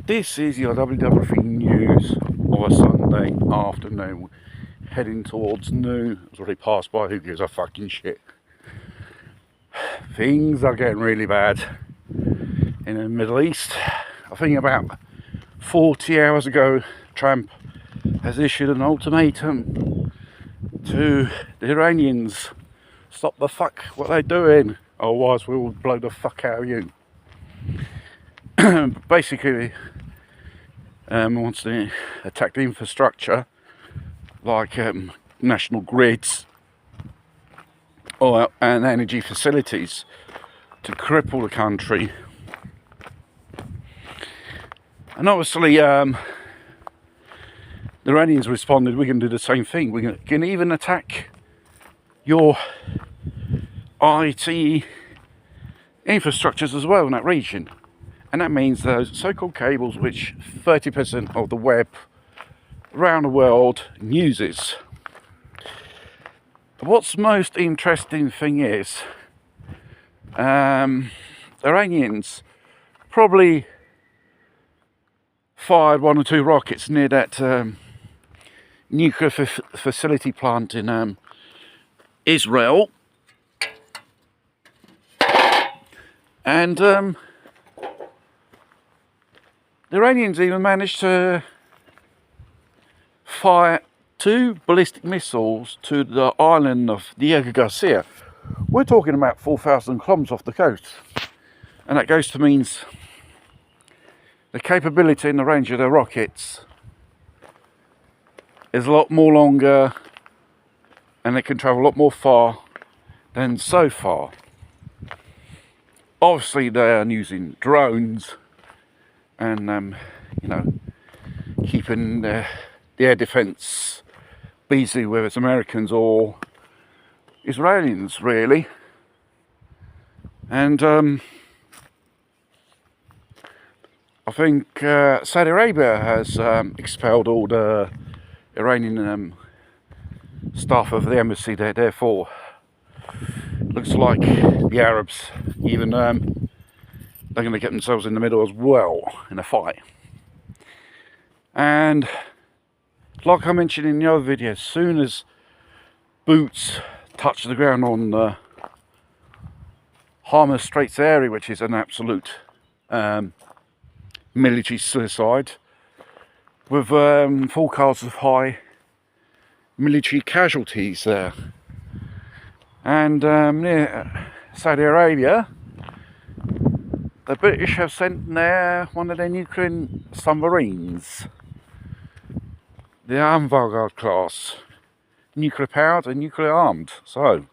This is your WW3 news of a Sunday afternoon, heading towards noon. It's already passed by, who gives a fucking shit? Things are getting really bad in the Middle East. I think about 40 hours ago, Trump has issued an ultimatum to the Iranians. Stop the fuck what they're doing, otherwise we will blow the fuck out of you. Basically, wants to attack the infrastructure like national grids and energy facilities to cripple the country. And obviously the Iranians responded, we're going to do the same thing. We can even attack your IT infrastructures as well in that region. And that means those so-called cables, which 30% of the web around the world uses. What's most interesting thing is, Iranians probably fired 1 or 2 rockets near that nuclear facility plant in Israel. And the Iranians even managed to fire 2 ballistic missiles to the island of Diego Garcia. We're talking about 4,000 kilometers off the coast. And that goes to means the capability and the range of their rockets is a lot more longer, and they can travel a lot more far than so far. Obviously they are using drones and keeping the air defence busy, whether it's Americans or Israelis really. And I think Saudi Arabia has expelled all the Iranian staff of the embassy there. Therefore, looks like the Arabs even they're going to get themselves in the middle as well in a fight. And like I mentioned in the other video, as soon as boots touch the ground on the Hormuz Straits area, which is an absolute military suicide, with forecasts of high military casualties there. And near Saudi Arabia, the British have sent there one of their nuclear submarines, the Vanguard class, nuclear powered and nuclear armed. So,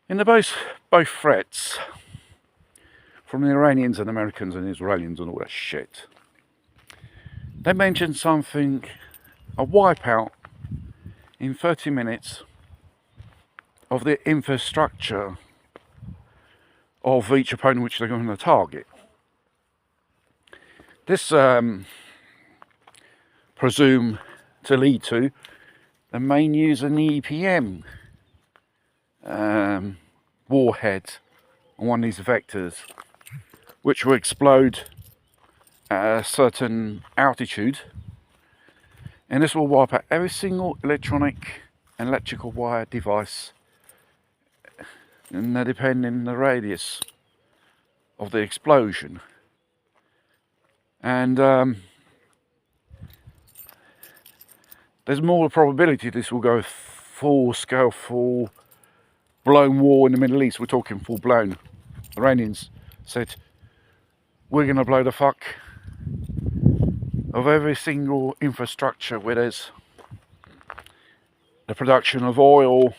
in the both threats from the Iranians and Americans and Israelis and all that shit, they mentioned something, a wipeout in 30 minutes of the infrastructure of each opponent which they're going to target. This presume to lead to the main use of the EPM warhead on one of these vectors, which will explode at a certain altitude, and this will wipe out every single electronic and electrical wire device, and depending on the radius of the explosion. And there's more probability this will go full scale, full blown war in the Middle East. We're talking full blown. Iranians said, we're going to blow the fuck of every single infrastructure where there's the production of oil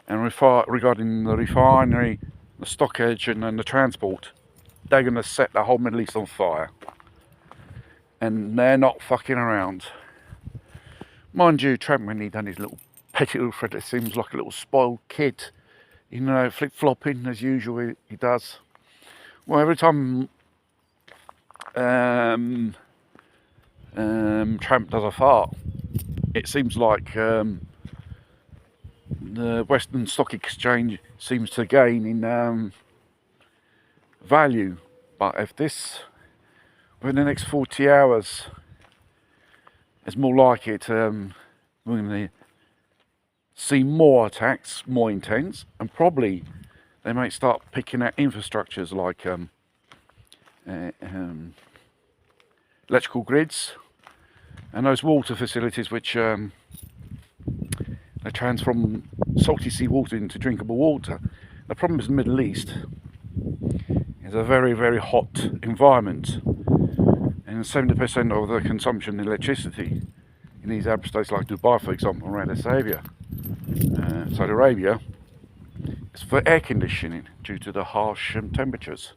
and regarding the refinery, the stockage and the transport. They're going to set the whole Middle East on fire. And they're not fucking around. Mind you, Trump, when he done his little petty little threat, it seems like a little spoiled kid, flip-flopping as usual he does. Well, every time Trump does a fart, it seems like the Western Stock Exchange seems to gain in value. But if this within the next 40 hours, it's more likely we're going to see more attacks, more intense, and probably they might start picking out infrastructures like electrical grids and those water facilities which they transform salty seawater into drinkable water. The problem is the Middle East is a very, very hot environment, and 70% of the consumption of electricity in these Arab states like Dubai, for example, around Saudi Arabia, is for air conditioning due to the harsh temperatures.